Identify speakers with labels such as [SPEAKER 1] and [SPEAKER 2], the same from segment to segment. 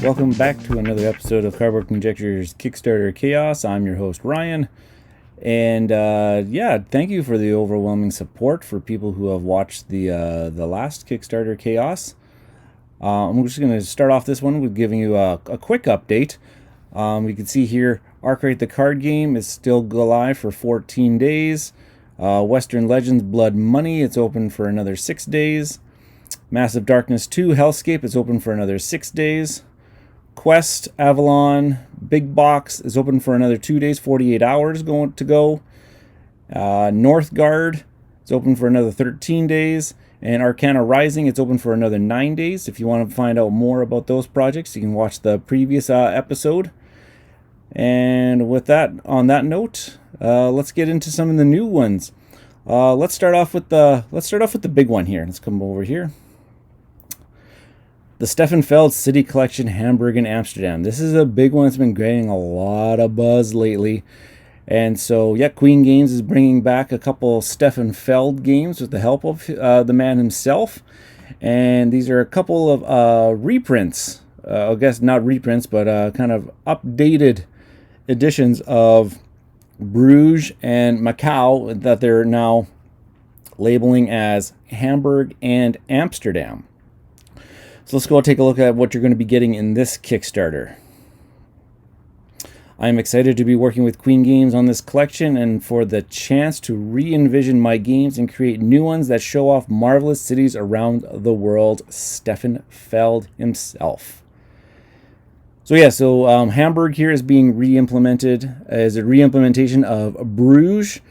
[SPEAKER 1] Welcome back to another episode of Cardboard Conjecture's Kickstarter Chaos. I'm your host, Ryan. And thank you for the overwhelming support for people who have watched the last Kickstarter Chaos. I'm just going to start off this one with giving you a quick update. You can see here, Arkwright the card game is still live for 14 days. Western Legends Blood Money, it's open for another 6 days. Massive Darkness 2 Hellscape is open for another 6 days. Quest Avalon Big Box is open for another 2 days, 48 hours to go. Northgard is open for another 13 days. And Arcana Rising, it's open for another 9 days. If you want to find out more about those projects, you can watch the previous episode. And with that, on that note, let's get into some of the new ones. Let's start off with the big one here. Let's come over here. The Steffenfeld City Collection, Hamburg and Amsterdam. This is a big one. It's been getting a lot of buzz lately. And so, yeah, Queen Games is bringing back a couple Steffenfeld games with the help of the man himself. And these are a couple of reprints. I guess not reprints, but kind of updated editions of Bruges and Macau that they're now labeling as Hamburg and Amsterdam. So let's go take a look at what you're going to be getting in this Kickstarter. I'm excited to be working with Queen Games on this collection and for the chance to re-envision my games and create new ones that show off marvelous cities around the world. Steffenfeld himself. So Hamburg here is being re-implemented as a re-implementation of Bruges.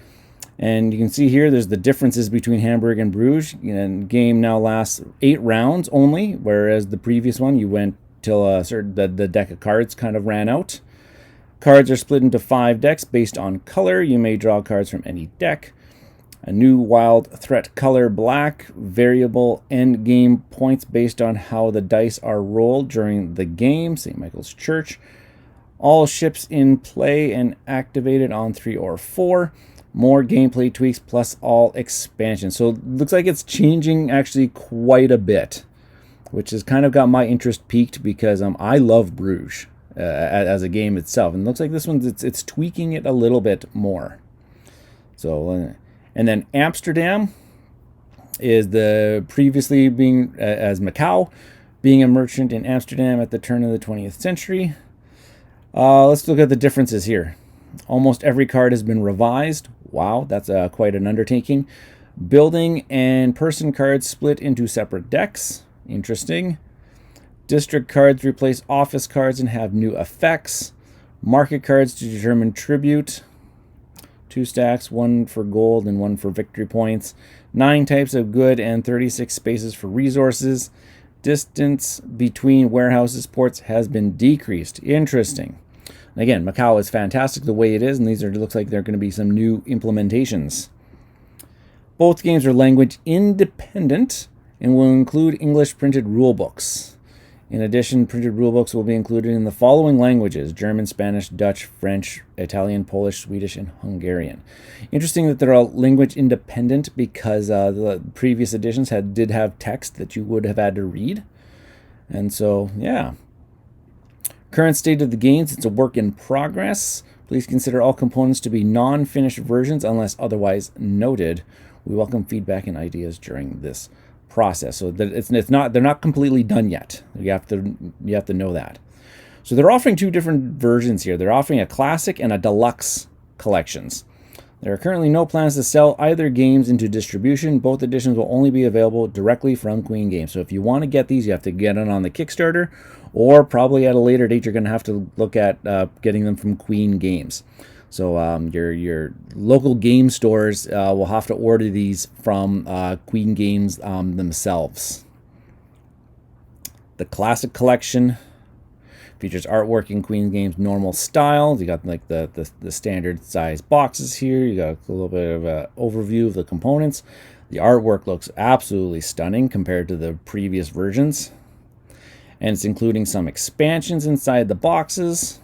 [SPEAKER 1] And you can see here there's the differences between Hamburg and Bruges. And game now lasts 8 rounds only, whereas the previous one you went till the deck of cards kind of ran out. Cards are split into 5 decks based on color. You may draw cards from any deck. A new wild threat color black, variable end game points based on how the dice are rolled during the game, St. Michael's Church. All ships in play and activated on 3 or 4. More gameplay tweaks plus all expansions. So it looks like it's changing actually quite a bit, which has kind of got my interest piqued because I love Bruges as a game itself. And it looks like this one's it's tweaking it a little bit more. So, and then Amsterdam is the previously being as Macau, being a merchant in Amsterdam at the turn of the 20th century. Let's look at the differences here. Almost every card has been revised. Wow, that's quite an undertaking. Building and person cards split into separate decks. Interesting. District cards replace office cards and have new effects. Market cards to determine tribute. 2 stacks, 1 for gold and 1 for victory points. 9 types of good and 36 spaces for resources. Distance between warehouses ports has been decreased. Interesting. Again, Macau is fantastic the way it is, and these looks like they're going to be some new implementations. Both games are language independent and will include English printed rulebooks. In addition, printed rulebooks will be included in the following languages: German, Spanish, Dutch, French, Italian, Polish, Swedish, and Hungarian. Interesting that they're all language independent because the previous editions did have text that you would have had to read. And so, yeah. Current state of the games, it's a work in progress. Please consider all components to be non-finished versions unless otherwise noted. We welcome feedback and ideas during this process. So that they're not completely done yet. You have to know that. So they're offering 2 different versions here. They're offering a classic and a deluxe collections. There are currently no plans to sell either games into distribution. Both editions will only be available directly from Queen Games. So if you want to get these, you have to get it on the Kickstarter, or probably at a later date, you're going to have to look at getting them from Queen Games. So your local game stores will have to order these from Queen Games themselves. The Classic Collection features artwork in Queen Games normal style. You got like the standard size boxes here. You got a little bit of an overview of the components. The artwork looks absolutely stunning compared to the previous versions. And it's including some expansions inside the boxes.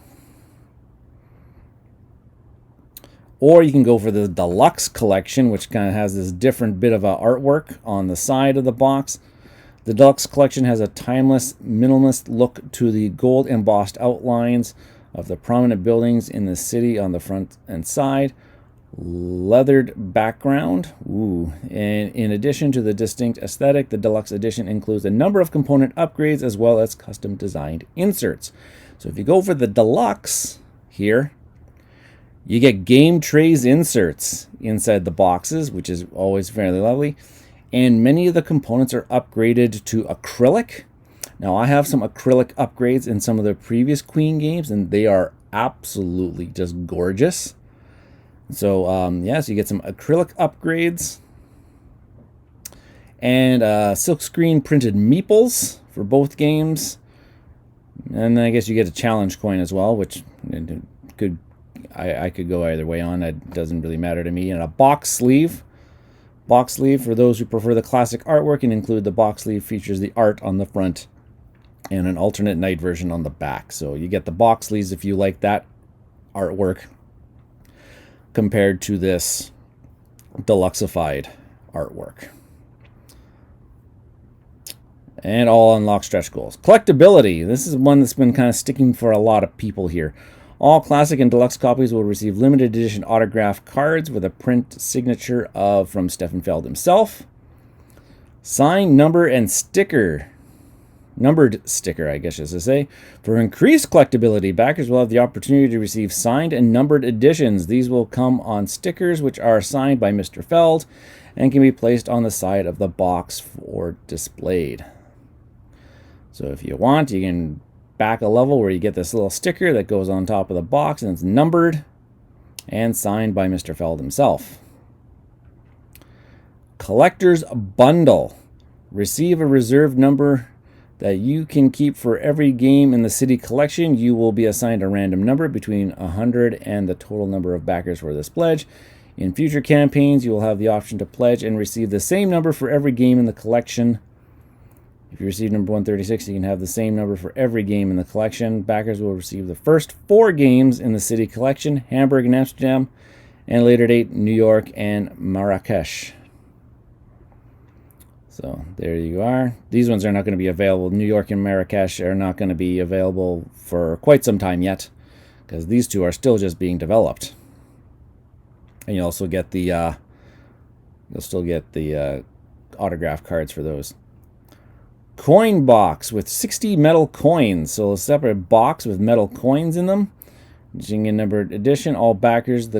[SPEAKER 1] Or you can go for the deluxe collection, which kind of has this different bit of artwork on the side of the box. The deluxe collection has a timeless, minimalist look to the gold embossed outlines of the prominent buildings in the city on the front and side. Leathered background. Ooh. And in addition to the distinct aesthetic, the deluxe edition includes a number of component upgrades as well as custom designed inserts. So if you go for the deluxe here, you get game trays inserts inside the boxes, which is always fairly lovely. And many of the components are upgraded to acrylic. Now, I have some acrylic upgrades in some of the previous Queen games, and they are absolutely just gorgeous. So, so you get some acrylic upgrades. And silkscreen printed meeples for both games. And then I guess you get a challenge coin as well, which I could go either way on. It doesn't really matter to me. And a box sleeve. Box sleeve for those who prefer the classic artwork, and include the box sleeve features the art on the front and an alternate night version on the back. So you get the box sleeves if you like that artwork compared to this deluxeified artwork. And all unlock stretch goals. Collectability. This is one that's been kind of sticking for a lot of people here. All classic and deluxe copies will receive limited edition autograph cards with a print signature from Stefan Feld himself. Sign, number, and sticker. Numbered sticker, I guess I should say. For increased collectability, backers will have the opportunity to receive signed and numbered editions. These will come on stickers which are signed by Mr. Feld and can be placed on the side of the box or displayed. So if you want, you can back a level where you get this little sticker that goes on top of the box, and it's numbered and signed by Mr. Feld himself. Collector's Bundle. Receive a reserved number that you can keep for every game in the city collection. You will be assigned a random number between 100 and the total number of backers for this pledge. In future campaigns, you will have the option to pledge and receive the same number for every game in the collection. If you receive number 136, you can have the same number for every game in the collection. Backers will receive the first 4 games in the city collection: Hamburg and Amsterdam, and later date New York and Marrakesh. So there you are. These ones are not going to be available. New York and Marrakesh are not going to be available for quite some time yet, because these two are still just being developed. And you also get the you'll still get the autograph cards for those. Coin box with 60 metal coins. So a separate box with metal coins in them. Jinga numbered edition. All backers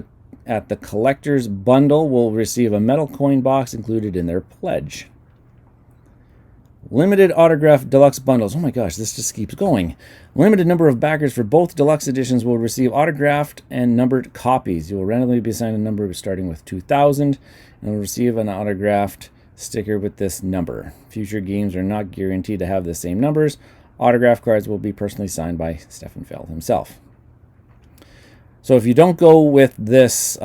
[SPEAKER 1] at the collector's bundle will receive a metal coin box included in their pledge. Limited autograph deluxe bundles. Oh my gosh, this just keeps going. Limited number of backers for both deluxe editions will receive autographed and numbered copies. You will randomly be assigned a number starting with 2,000 and will receive an autographed sticker with this number. Future games are not guaranteed to have the same numbers. Autograph cards will be personally signed by Stefan Feld himself. So if you don't go with this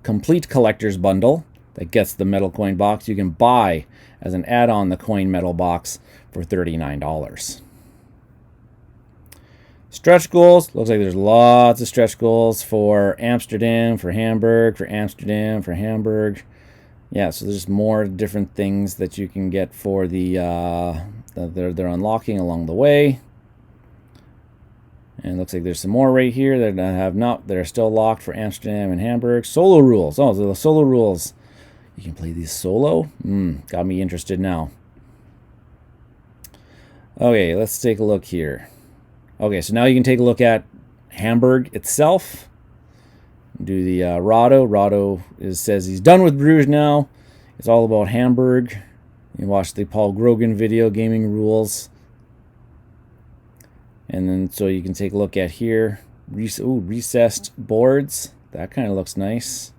[SPEAKER 1] complete collector's bundle that gets the metal coin box, you can buy as an add-on the coin metal box for $39. Stretch goals. Looks like there's lots of stretch goals for Amsterdam, for Hamburg, for Amsterdam, for Hamburg. Yeah, so there's more different things that you can get for the they're unlocking along the way. And it looks like there's some more right here that are still locked for Amsterdam and Hamburg. Solo rules. Oh, so the solo rules. You can play these solo. Got me interested now. Okay, let's take a look here. Okay, so now you can take a look at Hamburg itself. Do the Rado. Rado says he's done with Bruges now. It's all about Hamburg. You can watch the Paul Grogan video, Gaming Rules. And then so you can take a look at here. Recessed boards. That kind of looks nice.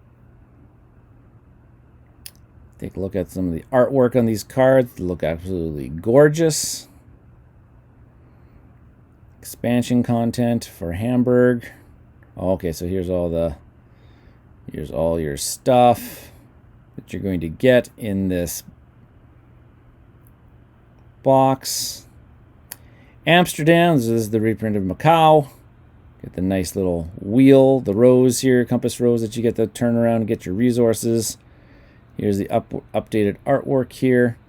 [SPEAKER 1] Take a look at some of the artwork on these cards. They look absolutely gorgeous. Expansion content for Hamburg. Oh, okay, so here's all your stuff that you're going to get in this box. Amsterdam, this is the reprint of Macau. Get the nice little wheel, the rose here, compass rose that you get to turn around and get your resources. Here's the updated artwork here.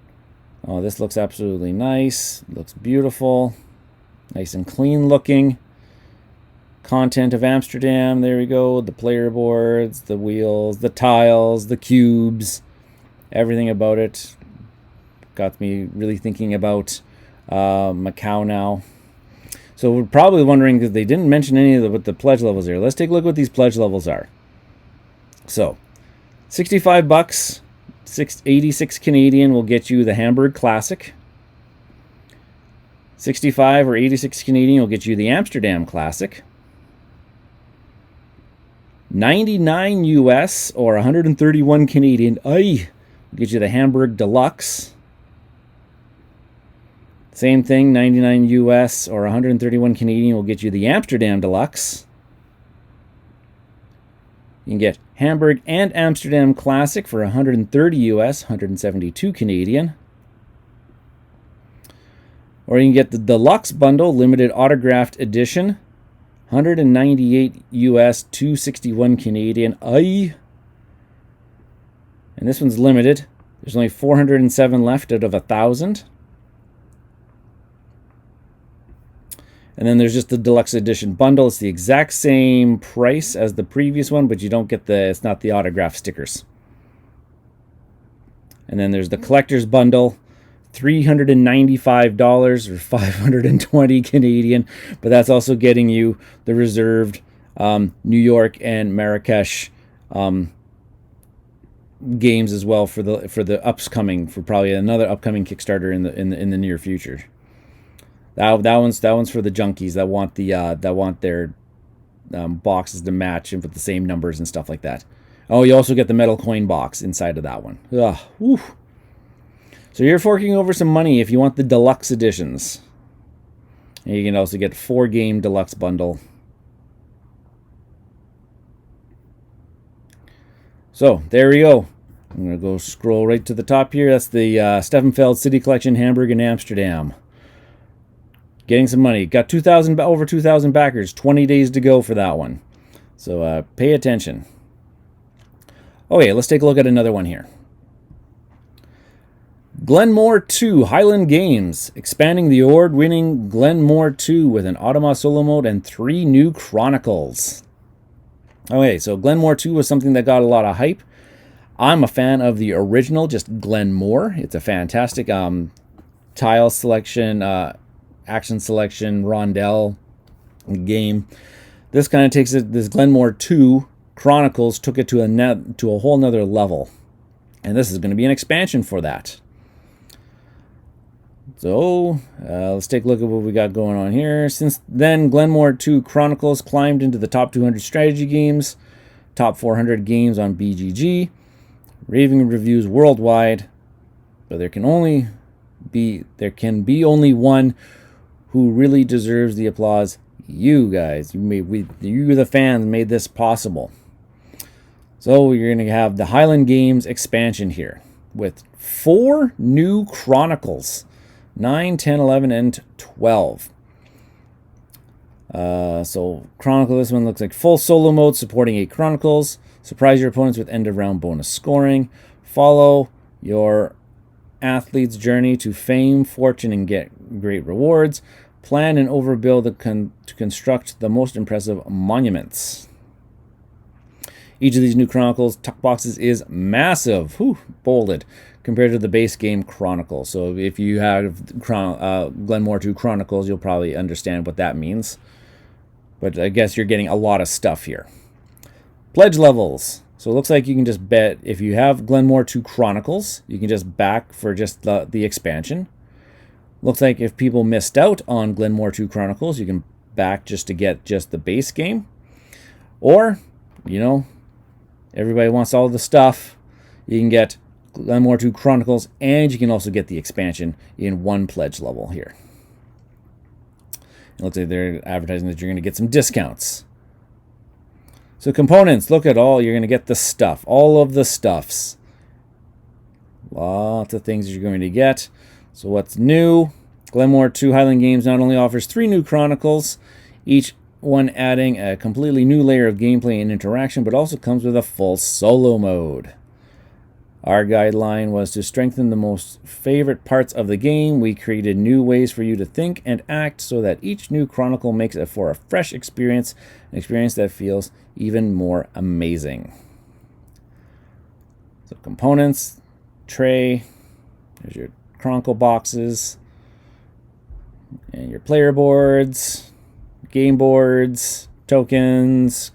[SPEAKER 1] Oh, this looks absolutely nice. Looks beautiful. Nice and clean looking. Content of Amsterdam. There we go. The player boards, the wheels, the tiles, the cubes. Everything about it. Got me really thinking about Macau now. So we're probably wondering, because they didn't mention any of what the pledge levels are. Let's take a look at what these pledge levels are. So, 65 bucks, 86 Canadian will get you the Hamburg Classic. 65 or 86 Canadian will get you the Amsterdam Classic. 99 US or 131 Canadian, will get you the Hamburg Deluxe. Same thing, 99 US or 131 Canadian will get you the Amsterdam Deluxe. You can get Hamburg and Amsterdam Classic for 130 US, 172 Canadian. Or you can get the Deluxe Bundle Limited Autographed Edition, 198 US, 261 Canadian. And this one's limited. There's only 407 left out of 1,000. And then there's just the Deluxe Edition Bundle. It's the exact same price as the previous one, but you don't get it's not the autograph stickers. And then there's the Collector's Bundle, $395 or 520 Canadian, but that's also getting you the reserved New York and Marrakesh games as well for the upcoming, for probably another upcoming Kickstarter in the near future. That one's for the junkies that want their boxes to match and with the same numbers and stuff like that. Oh, you also get the metal coin box inside of that one. Ugh, whew. So you're forking over some money if you want the deluxe editions. And you can also get 4-game deluxe bundle. So there we go. I'm going to go scroll right to the top here. That's the Stefan Feld City Collection, Hamburg and Amsterdam. Getting some money. Got over 2,000 backers. 20 days to go for that one. So pay attention. Okay, let's take a look at another one here. Glenmore 2 Highland Games, expanding the award-winning Glenmore 2 with an Automa solo mode and 3 new Chronicles. Okay, so Glenmore 2 was something that got a lot of hype. I'm a fan of the original, just Glenmore. It's a fantastic tile selection, action selection, rondelle game. This kind of takes it, this Glenmore 2 Chronicles took it to a whole nother level. And this is going to be an expansion for that. So, let's take a look at what we got going on here. Since then, Glenmore 2 Chronicles climbed into the top 200 strategy games, top 400 games on BGG, raving reviews worldwide, but there can be only one who really deserves the applause. You guys, you the fans made this possible. So you're going to have the Highland Games expansion here with 4 new Chronicles. 9, 10, 11, and 12. So Chronicle, this one looks like full solo mode supporting 8 Chronicles. Surprise your opponents with end of round bonus scoring. Follow your athlete's journey to fame, fortune, and get great rewards. Plan and overbuild to construct the most impressive monuments. Each of these new Chronicles tuck boxes is massive, bolded, compared to the base game Chronicle. So if you have Glenmore 2 Chronicles, you'll probably understand what that means. But I guess you're getting a lot of stuff here. Pledge levels. So it looks like you can just bet, if you have Glenmore 2 Chronicles, you can just back for just the expansion. Looks like if people missed out on Glenmore 2 Chronicles, you can back just to get just the base game. Or, everybody wants all the stuff. You can get Glenmore 2 Chronicles, and you can also get the expansion in one pledge level here. It looks like they're advertising that you're going to get some discounts. So components, look at all. You're going to get the stuff, all of the stuffs. Lots of things you're going to get. So what's new? Glenmore 2 Highland Games not only offers 3 new Chronicles, each one adding a completely new layer of gameplay and interaction, but also comes with a full solo mode. Our guideline was to strengthen the most favorite parts of the game. We created new ways for you to think and act so that each new chronicle makes it for a fresh experience, an experience that feels even more amazing. So components, tray, there's your chronicle boxes, and your player boards, game boards, tokens,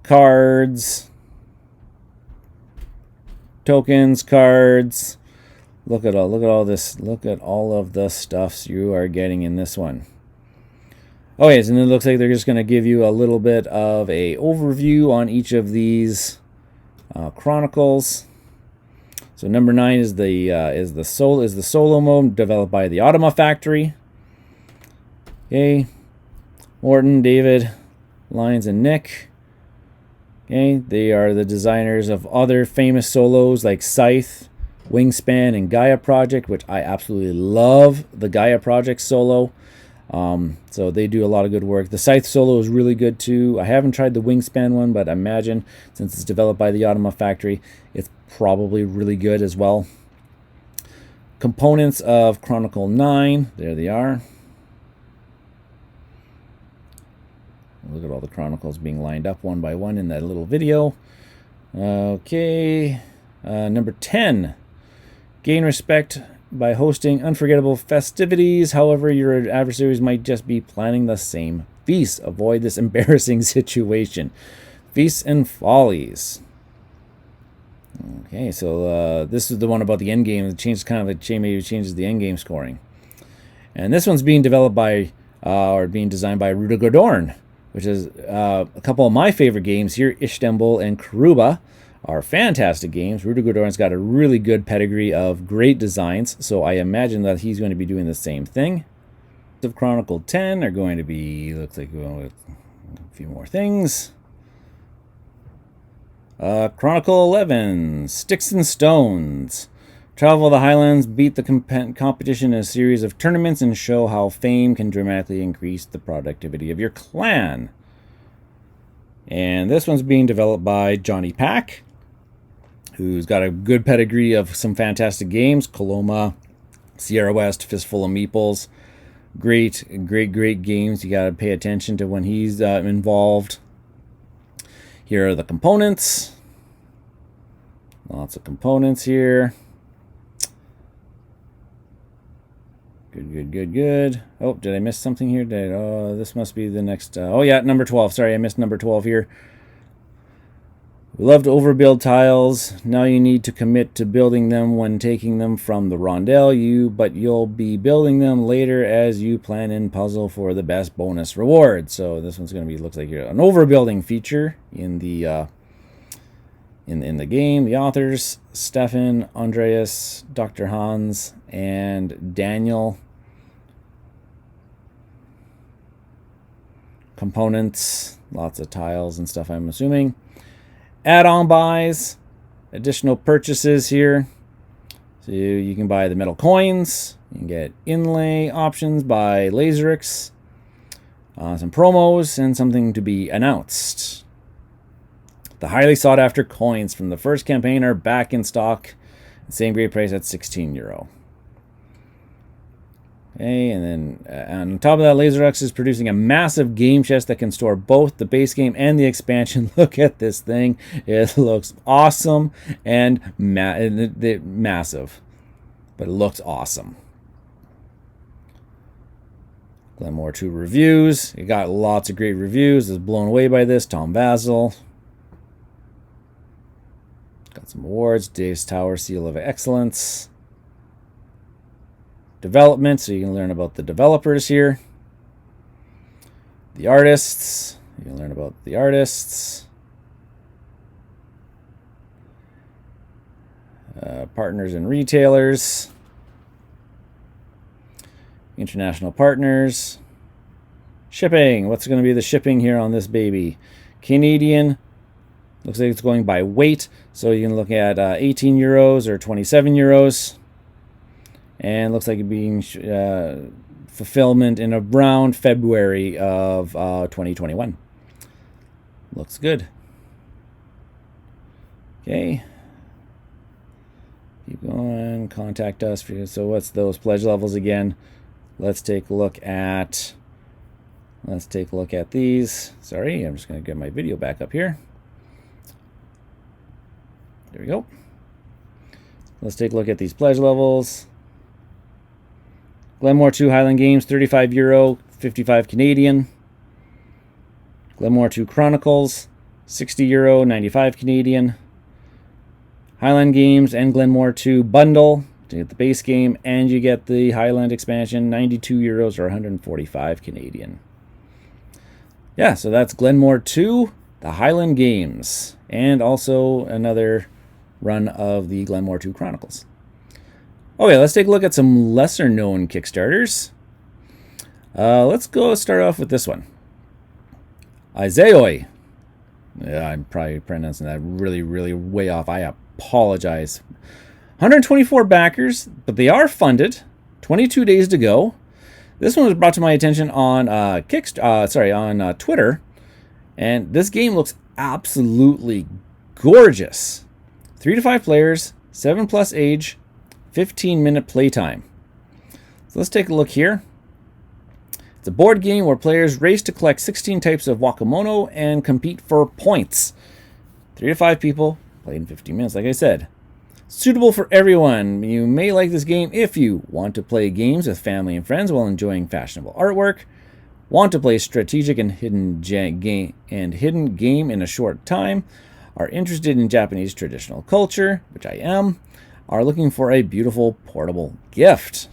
[SPEAKER 1] cards, cards. Look at all this. Look at all of the stuffs you are getting in this one. Okay, so then it looks like they're just going to give you a little bit of a overview on each of these chronicles. So number 9 is the solo mode developed by the Automa Factory. Okay, Morton, David, Lyons, and Nick. Okay, they are the designers of other famous solos like Scythe, Wingspan, and Gaia Project, which I absolutely love the Gaia Project solo. So they do a lot of good work. The Scythe solo is really good too. I haven't tried the Wingspan one, but I imagine since it's developed by the Automa Factory, it's probably really good as well. Components of Chronicle 9, there they are. Look at all the chronicles being lined up one by one in that little video. Okay, number 10. Gain respect by hosting unforgettable festivities. However, your adversaries might just be planning the same feast. Avoid this embarrassing situation. Feasts and follies. Okay, so this is the one about the end game. It changes maybe changes the end game scoring. And this one's being developed by or being designed by Rudiger Dorn, which is a couple of my favorite games here. Istanbul and Karuba are fantastic games. Rudiger Dorn's got a really good pedigree of great designs, so I imagine that he's going to be doing the same thing. Of Chronicle 10 are going to be, looks like we're going with a few more things. Chronicle 11, Sticks and Stones. Travel the Highlands, beat the competition in a series of tournaments, and show how fame can dramatically increase the productivity of your clan. And this one's being developed by Johnny Pack, who's got a good pedigree of some fantastic games. Coloma, Sierra West, Fistful of Meeples. Great games. You got to pay attention to when he's involved. Here are the components. Lots of components here. Good. Oh, did I miss something here? This must be the next. Oh, yeah, number 12. Sorry, I missed number 12 here. We love to overbuild tiles. Now you need to commit to building them when taking them from the rondel. But you'll be building them later as you plan and puzzle for the best bonus reward. So this one's going to be, looks like an overbuilding feature in the in the game. The authors: Stefan, Andreas, Dr. Hans, and Daniel. Components, lots of tiles and stuff, I'm assuming. Add-on buys, additional purchases here. So you can buy the metal coins. You can get inlay options by Laserix. Some promos and something to be announced. The highly sought after coins from the first campaign are back in stock. Same great price at €16. Okay, and then on top of that, Laserix is producing a massive game chest that can store both the base game and the expansion. Look at this thing. It looks awesome and massive, but it looks awesome. Glen 2 reviews. It got lots of great reviews. I was blown away by this. Tom Vasil. Got some awards. Dave's Tower Seal of Excellence. Development, so you can learn about the developers here. The artists, you can learn about the artists. Partners and retailers. International partners. Shipping, what's going to be the shipping here on this baby? Canadian, looks like it's going by weight, so you can look at €18 or €27. And looks like it being fulfillment in around February of 2021. Looks good. Okay. contact us. So what's those pledge levels again? Let's take a look at these. Sorry, I'm just going to get my video back up here. There we go. Let's take a look at these pledge levels. Glenmore 2 Highland Games, €35, 55 Canadian. Glenmore 2 Chronicles, €60, 95 Canadian. Highland Games and Glenmore 2 bundle to get the base game, and you get the Highland expansion, €92 or 145 Canadian. Yeah, so that's Glenmore 2, the Highland Games, and also another run of the Glenmore 2 Chronicles. Okay, let's take a look at some lesser known Kickstarters. Let's go start off with this one. IZAYOI. Yeah, I'm probably pronouncing that really, really way off. I apologize. 124 backers, but they are funded. 22 days to go. This one was brought to my attention on Twitter, and this game looks absolutely gorgeous. 3 to 5 players, 7+ age, 15-minute playtime. So let's take a look here. It's a board game where players race to collect 16 types of wakamono and compete for points. 3 to 5 people, played in 15 minutes, like I said. Suitable for everyone. You may like this game if you want to play games with family and friends while enjoying fashionable artwork, want to play strategic and hidden game in a short time, are interested in Japanese traditional culture, which I am, are looking for a beautiful portable gift.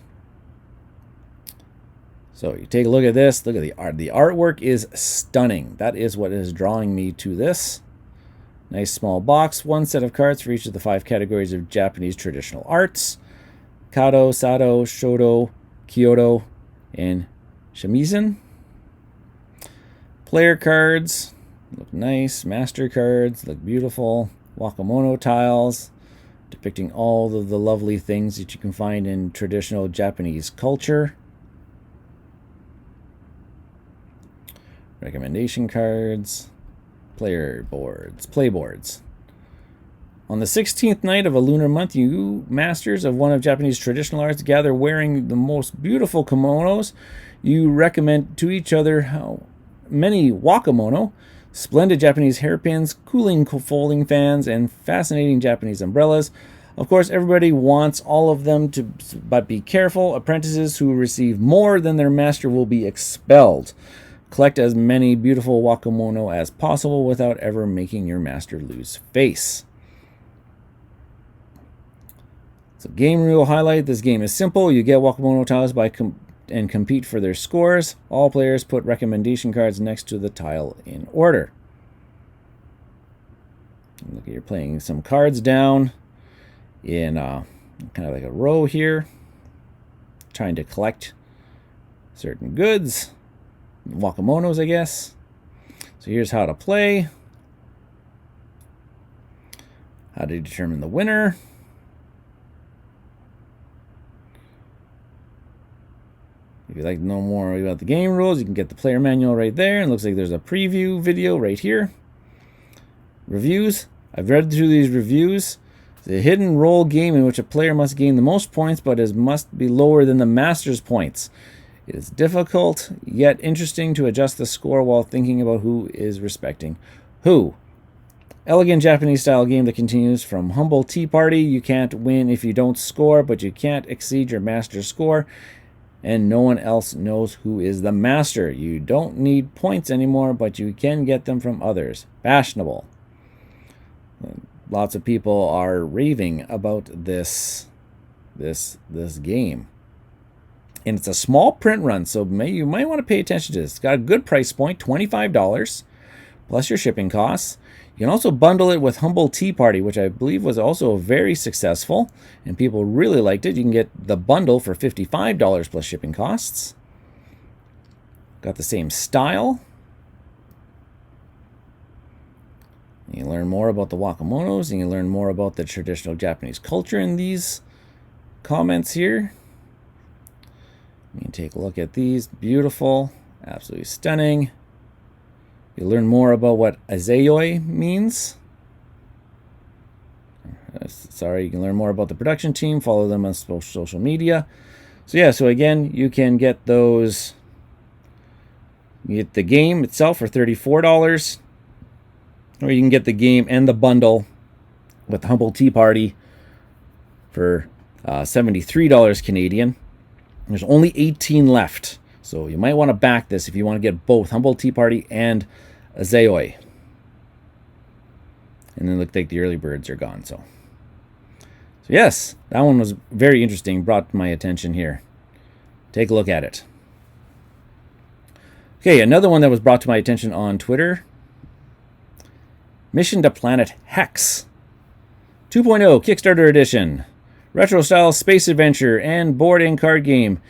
[SPEAKER 1] So you take a look at this. Look at the art. The artwork is stunning. That is what is drawing me to this. Nice small box. 1 set of cards for each of the 5 categories of Japanese traditional arts: Kado, Sado, Shodo, Kyoto, and Shamisen. Player cards look nice. Master cards look beautiful. Wakamono tiles depicting all of the lovely things that you can find in traditional Japanese culture. Recommendation cards. Player boards. Playboards. On the 16th night of a lunar month, you masters of one of Japanese traditional arts gather wearing the most beautiful kimonos. You recommend to each other how many wakamono, splendid Japanese hairpins, cooling folding fans, and fascinating Japanese umbrellas. Of course, everybody wants all of them, but be careful. Apprentices who receive more than their master will be expelled. Collect as many beautiful wakamono as possible without ever making your master lose face. So game rule highlight. This game is simple. You get wakamono tiles and compete for their scores. All players put recommendation cards next to the tile in order. Look, you're playing some cards down in kind of like a row here, trying to collect certain goods, wakamonos, I guess. So here's how to play, how to determine the winner. If you'd like to know more about the game rules, you can get the player manual right there. It looks like there's a preview video right here. Reviews. I've read through these reviews. It's a hidden role game in which a player must gain the most points, but must be lower than the master's points. It is difficult, yet interesting to adjust the score while thinking about who is respecting who. Elegant Japanese style game that continues from humble tea party. You can't win if you don't score, but you can't exceed your master's score, and no one else knows who is the master. You don't need points anymore, but you can get them from others. Fashionable. Lots of people are raving about this game. And it's a small print run, so you might want to pay attention to this. It's got a good price point, $25, plus your shipping costs. You can also bundle it with Humble Tea Party, which I believe was also very successful, and people really liked it. You can get the bundle for $55 plus shipping costs. Got the same style. You can learn more about the wakamonos, and you can learn more about the traditional Japanese culture in these comments here. You can take a look at these. Beautiful, absolutely stunning. You learn more about what IZAYOI means. Sorry, you can learn more about the production team. Follow them on social media. So yeah, so again, you can get those. You get the game itself for $34, or you can get the game and the bundle with Humble Tea Party for $73 Canadian. There's only 18 left, so you might want to back this if you want to get both Humble Tea Party and IZAYOI. And then it looked like the early birds are gone. So yes, that one was very interesting. Brought to my attention here. Take a look at it. Okay, another one that was brought to my attention on Twitter. Mission to Planet Hex 2.0 Kickstarter Edition. Retro style space adventure and board and card game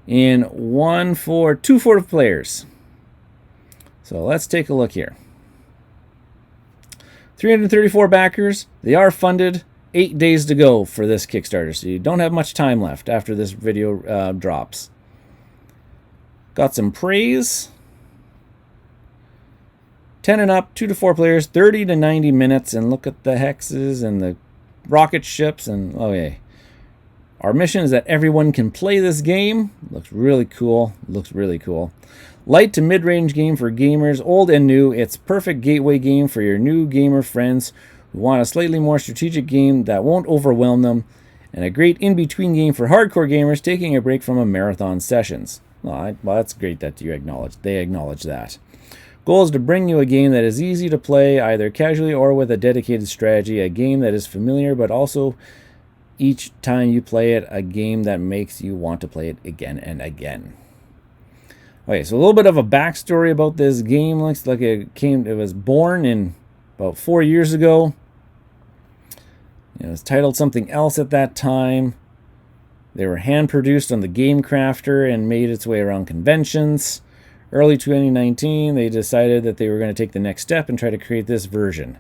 [SPEAKER 1] in 2 4 players. So let's take a look here. 334 backers. They are funded. 8 days to go for this Kickstarter, so you don't have much time left after this video drops. Got some praise. 10 and up, 2 to 4 players, 30 to 90 minutes, and look at the hexes and the rocket ships, and oh yeah. Our mission is that everyone can play this game. Looks really cool. Looks really cool. Light to mid-range game for gamers, old and new. It's perfect gateway game for your new gamer friends who want a slightly more strategic game that won't overwhelm them, and a great in-between game for hardcore gamers taking a break from a marathon sessions. Well, that's great that you acknowledge. They acknowledge that. Goal is to bring you a game that is easy to play, either casually or with a dedicated strategy. A game that is familiar, but also each time you play it, a game that makes you want to play it again and again. Okay, so a little bit of a backstory about this game. Looks like it was born in about 4 years ago. It was titled something else at that time. They were hand produced on the Game Crafter and made its way around conventions. Early 2019, they decided that they were going to take the next step and try to create this version.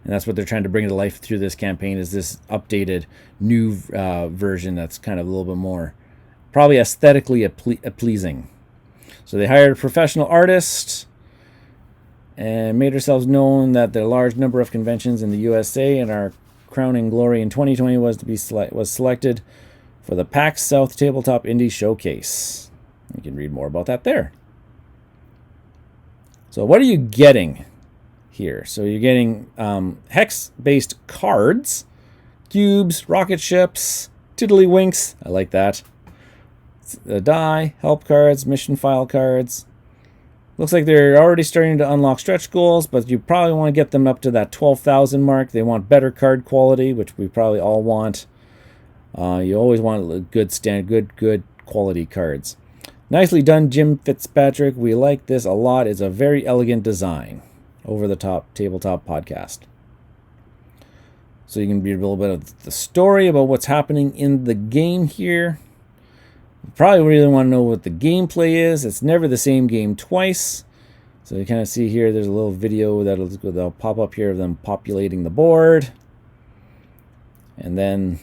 [SPEAKER 1] And that's what they're trying to bring to life through this campaign, is this updated new version that's kind of a little bit more probably aesthetically pleasing. So they hired a professional artist and made ourselves known that the large number of conventions in the USA, and our crowning glory in 2020 was selected for the PAX South Tabletop Indie Showcase. You can read more about that there. So what are you getting here? So you're getting hex-based cards, cubes, rocket ships, tiddlywinks. I like that. The die, help cards, mission file cards. Looks like they're already starting to unlock stretch goals, but you probably want to get them up to that 12,000 mark. They want better card quality, which we probably all want. You always want good quality cards. Nicely done, Jim Fitzpatrick. We like this a lot. It's a very elegant design. Over the top tabletop podcast. So you can read a little bit of the story about what's happening in the game here. You probably really want to know what the gameplay is. It's never the same game twice. So you kind of see here, there's a little video that'll pop up here of them populating the board. And then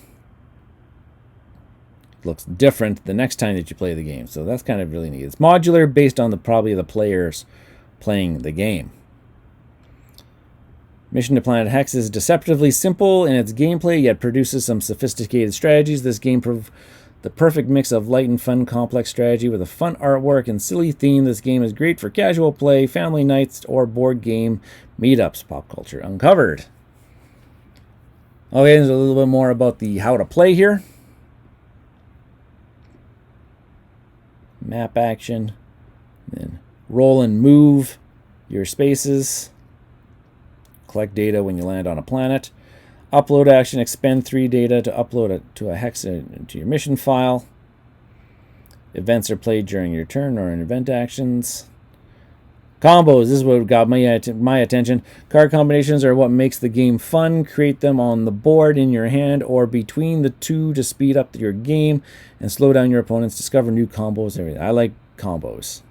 [SPEAKER 1] it looks different the next time that you play the game. So that's kind of really neat. It's modular based on probably the players playing the game. Mission to Planet Hex is deceptively simple in its gameplay, yet produces some sophisticated strategies. This game the perfect mix of light and fun complex strategy with a fun artwork and silly theme. This game is great for casual play, family nights, or board game meetups. Pop Culture Uncovered. Okay, there's a little bit more about the how to play here. Map action. Then roll and move your spaces. Collect data when you land on a planet. Upload action, expend 3 data to upload it to a hex into your mission file. Events are played during your turn or in event actions. Combos, this is what got my attention. Card combinations are what makes the game fun. Create them on the board, in your hand, or between the two to speed up your game and slow down your opponents. Discover new combos. Everything. I like combos.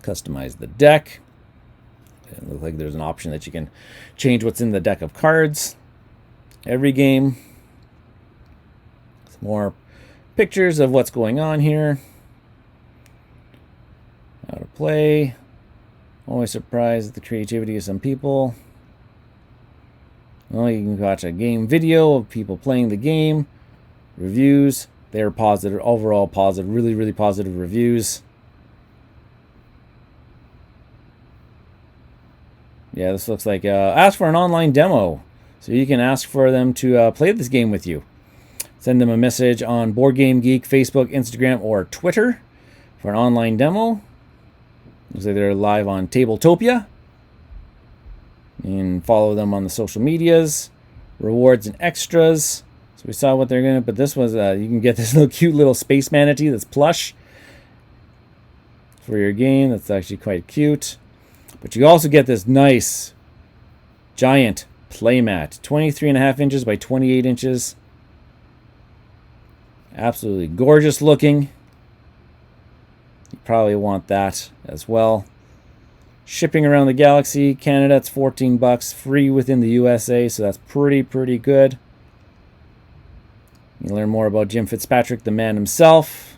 [SPEAKER 1] Customize the deck. It looks like there's an option that you can change what's in the deck of cards. Every game. Some more pictures of what's going on here. How to play. Always surprised at the creativity of some people. Well, you can watch a game video of people playing the game, reviews. They're positive, overall positive, really, really positive reviews. Yeah, this looks like ask for an online demo. So you can ask for them to play this game with you. Send them a message on Board Game Geek, Facebook, Instagram, or Twitter for an online demo. Looks like they're live on Tabletopia. And follow them on the social medias. Rewards and extras. So we saw what they're going to... But this was... you can get this little cute little space manatee that's plush for your game. That's actually quite cute. But you also get this nice giant playmat. 23.5 inches by 28 inches. Absolutely gorgeous looking. You probably want that as well. Shipping around the galaxy. Canada, it's $14. Free within the USA, so that's pretty good. You learn more about Jim Fitzpatrick, the man himself.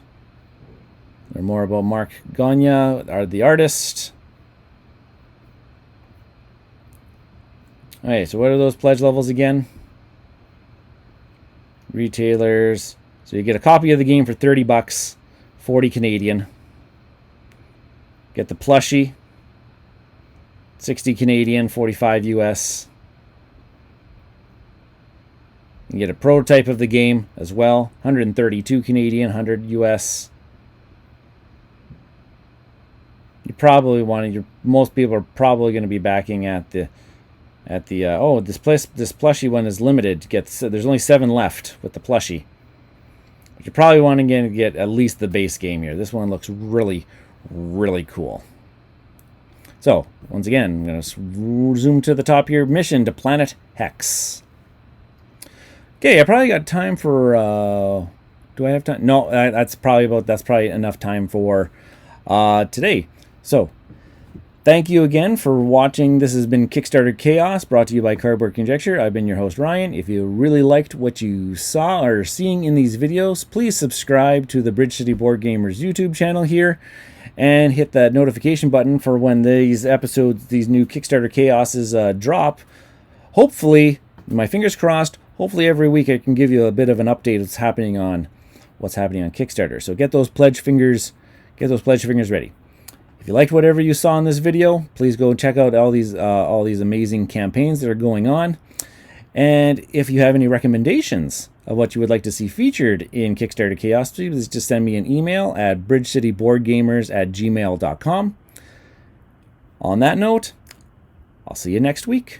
[SPEAKER 1] Learn more about Mark Gagne, the artist. Okay, so what are those pledge levels again? Retailers. So you get a copy of the game for $30, 40 Canadian. Get the plushie, 60 Canadian, 45 US. You get a prototype of the game as well, 132 Canadian, 100 US. You probably want to. Most people are probably going to be backing at the. Oh, this plushie one is limited. There's only 7 left with the plushie. But you're probably wanting to get at least the base game here. This one looks really, really cool. So, once again, I'm going to zoom to the top here. Mission to Planet Hex. Okay, I probably got time for... do I have time? No, that's probably enough time for today. So, thank you again for watching. This has been Kickstarter Chaos, brought to you by Cardboard Conjecture. I've been your host, Ryan. If you really liked what you saw or are seeing in these videos, please subscribe to the Bridge City Board Gamers YouTube channel here and hit that notification button for when these episodes, these new Kickstarter Chaoses drop. Hopefully, my fingers crossed, hopefully every week I can give you a bit of an update of what's happening on Kickstarter. So get those pledge fingers ready. If you liked whatever you saw in this video, please go check out all these amazing campaigns that are going on. And if you have any recommendations of what you would like to see featured in Kickstarter Chaos, please just send me an email at bridgecityboardgamers@gmail.com. On that note, I'll see you next week.